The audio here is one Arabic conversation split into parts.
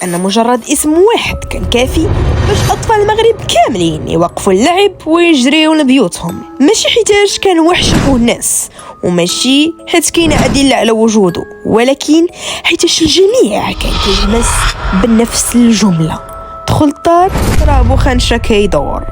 أن مجرد اسم واحد كان كافي باش أطفال المغرب كاملين يوقفوا اللعب ويجريوا لبيوتهم، ماشي حيتاش كان وحش يحوه الناس، وماشي حيت كاينه أدلة على وجوده، ولكن حيتاش الجميع كان كيلمس بنفس الجملة: دخل الدار راه بوخنشة كيدور.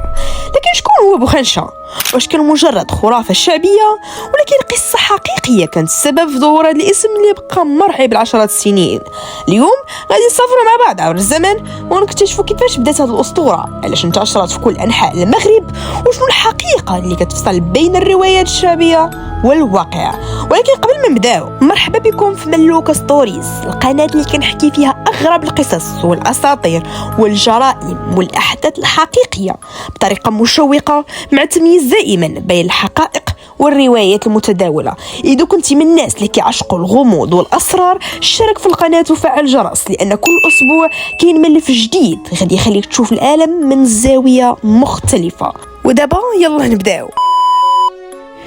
لكن شكون هو بوخنشة؟ واش كان مجرد خرافة شعبية ولا كاين قصة حقيقية كانت السبب في ظهور هذا الاسم اللي بقى مرعب بالعشرات السنين؟ اليوم غادي نسافروا مع بعض عبر الزمن ونكتشفوا كيفاش بدات هذه الأسطورة، علاش انتشرت في كل أنحاء المغرب، وشنو الحقيقة اللي كتفصل بين الروايات الشعبية والواقع. ولكن قبل ما نبداو، مرحبا بكم في ملوكة ستوريز، القناة اللي كنحكي فيها أغرب القصص والأساطير والجرائم والأحداث الحقيقية بطريقة مشوقة، مع تمييز دائما بين الحقائق والروايات المتداولة. إذا كنت من الناس اللي كيعشقوا الغموض والأسرار، اشترك في القناة وفعل الجرس، لأن كل أسبوع كاين ملف جديد غادي يخليك تشوف العالم من زاوية مختلفة. ودابا يلا نبداو.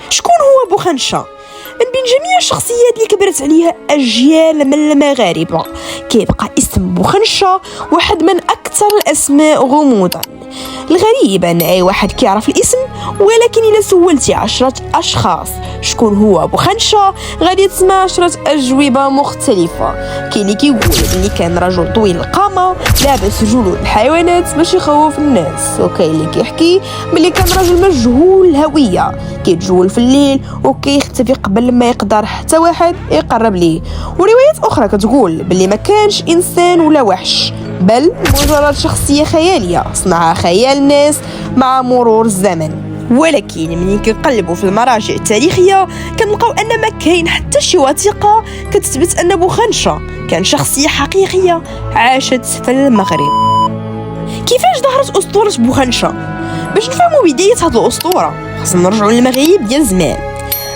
شكون هو بوخنشة؟ من بين جميع الشخصيات اللي كبرت عليها أجيال من المغاربة، كيبقى اسم بوخنشة واحد من أكثر الأسماء غموضا. الغريب أن أي واحد كيعرف الاسم، ولكن إلا سولتي 10 أشخاص شكون هو بوخنشة غادي تسمع 10 أجوبة مختلفة. كاين اللي كيقول بلي كان رجل طويل القامة لابس جلود الحيوانات باش يخوف الناس، وكاين اللي كيحكي بلي كان رجل مجهول الهوية كيتجول في الليل وكيختفي قبل ما يقدر حتى واحد يقرب ليه، وروايات أخرى كتقول بلي ما كانش إنسان ولا وحش، بل مجرد شخصية خيالية صنعها خيال الناس مع مرور الزمن. ولكن ملي كنقلبوا في المراجع التاريخية كنلقاو أن ما كاين حتى شي وثيقة كتثبت أن بوخنشة كان شخصية حقيقية عاشت في المغرب. كيفاش ظهرت أسطورة بوخنشة؟ باش نفهموا بداية هذه الأسطورة خاصنا نرجعوا للمغرب ديال زمان.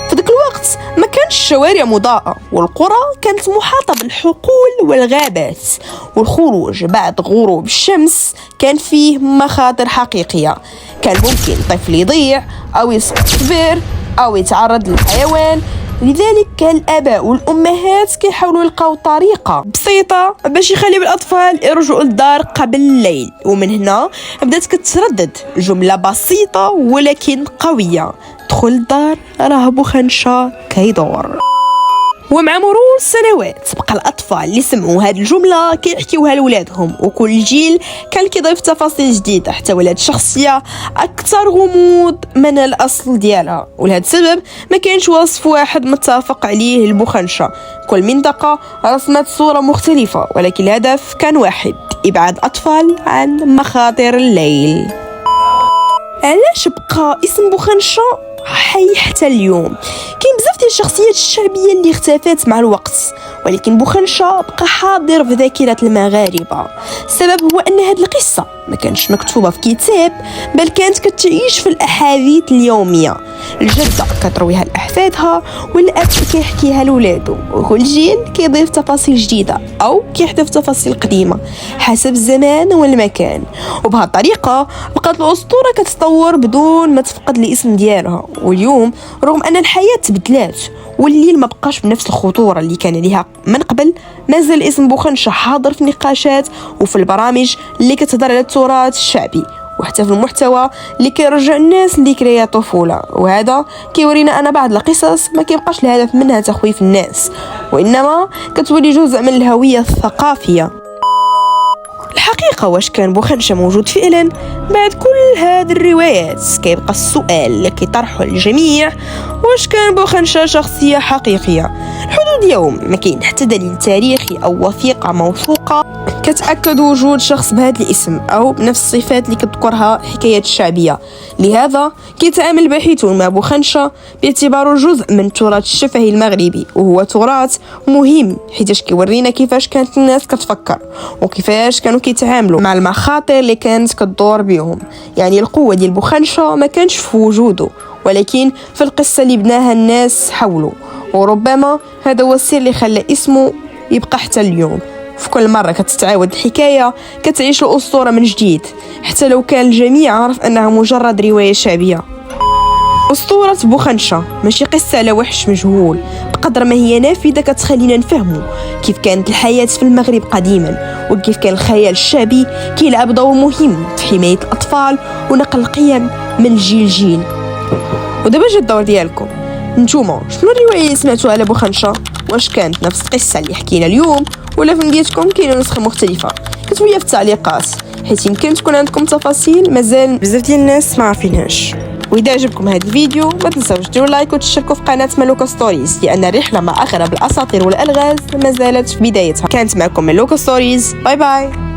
في ذاك الوقت ما كانش الشوارع مضاءة، والقرى كانت محاطة بالحقول والغابات، والخروج بعد غروب الشمس كان فيه مخاطر حقيقية. كان ممكن طفل يضيع أو يسقط في بئر أو يتعرض للحيوان، لذلك كان الآباء والأمهات كيحاولوا يلقاو طريقة بسيطة باش يخليو الأطفال يرجعوا للدار قبل الليل. ومن هنا بدات كتردد جملة بسيطة ولكن قوية: دخل الدار راه بوخنشة كيدور. ومع مرور السنوات بقى الأطفال اللي سمعوا هذه الجملة كيحكيوها لولادهم، وكل جيل كان كيضيف تفاصيل جديدة حتى ولات الشخصية أكثر غموض من الأصل ديالها. ولهذا السبب ما كانش وصف واحد متفق عليه لبوخنشة، كل منطقة رسمت صورة مختلفة، ولكن الهدف كان واحد: إبعاد الأطفال عن مخاطر الليل. علاش بقى اسم بوخنشة حي حتى اليوم؟ كاين بزاف ديال الشخصيات الشعبيه اللي اختفت مع الوقت، ولكن بوخنشة بقى حاضر في ذاكره المغاربه. السبب هو ان هذه القصه ما كانش مكتوبه في كتاب، بل كانت كتعيش في الاحاديث اليوميه. الجده كترويها لاحفادها، والاب كيحكيها لولادو، وكل جيل كيضيف تفاصيل جديده او كيحذف تفاصيل قديمه حسب الزمان والمكان. وبهذه الطريقه بقات الاسطوره كتطور بدون ما تفقد الاسم ديالها. واليوم رغم ان الحياه تبدلات والليل ما بقاش بنفس الخطوره اللي كان عليها من قبل، مازال اسم بوخنشة حاضر في النقاشات وفي البرامج اللي كتهضر على التراث الشعبي، وحتى في المحتوى اللي كيرجع الناس لذكريات الطفوله. وهذا كيورينا ان بعض القصص ما كيبقاش الهدف منها تخويف الناس، وانما كتولي جزء من الهويه الثقافيه. الحقيقة واش كان بوخنشة موجود فعلا؟ بعد كل هذه الروايات كيبقى السؤال اللي كيطرحه الجميع: واش كان بوخنشة شخصية حقيقية؟ لحدود اليوم ما كاين حتى دليل تاريخي أو وثيقة موثوقة كتأكد وجود شخص بهذا الاسم أو بنفس الصفات اللي كتذكرها الحكايات الشعبية. لهذا كيتعامل الباحثون مع بوخنشة باعتباره جزء من التراث الشفهي المغربي، وهو تراث مهم حيتاش كيورينا كيفاش كانت الناس كتفكر وكيفاش كانوا كيتعاملوا مع المخاطر اللي كانت كتدور بهم. يعني القوة ديال بوخنشة ما كانش في وجوده، ولكن في القصة اللي بناها الناس حوله، وربما هذا هو السر اللي خلى اسمه يبقى حتى اليوم. في كل مرة كتتعاود الحكاية كتعيش الأسطورة من جديد، حتى لو كان الجميع عارف أنها مجرد رواية شعبية. أسطورة بوخنشة ماشي قصة على وحش مجهول، بقدر ما هي نافذة كتخلينا نفهموا كيف كانت الحياة في المغرب قديما، وكيف كان الخيال الشعبي كيلعب دور مهم في حماية الأطفال ونقل القيم من جيل لجيل. ودابا جا الدور ديالكم، نتوما شنو الرواية اللي سمعتوها على بوخنشة؟ واش كانت نفس القصة اللي حكينا اليوم، ولا في مدينتكم كاينه نسخة مختلفة؟ كتبوا لي في التعليقات، حيت يمكن تكون عندكم تفاصيل مازال بزاف ديال الناس ما عارفينهاش. واذا عجبكم هذا الفيديو ما تنساوش ديروا لايك وتشتركوا في قناه ملوكا ستوريز، لان الرحله مع اغرب الاساطير والالغاز ما زالت في بدايتها. كانت معكم ملوكا ستوريز، باي باي.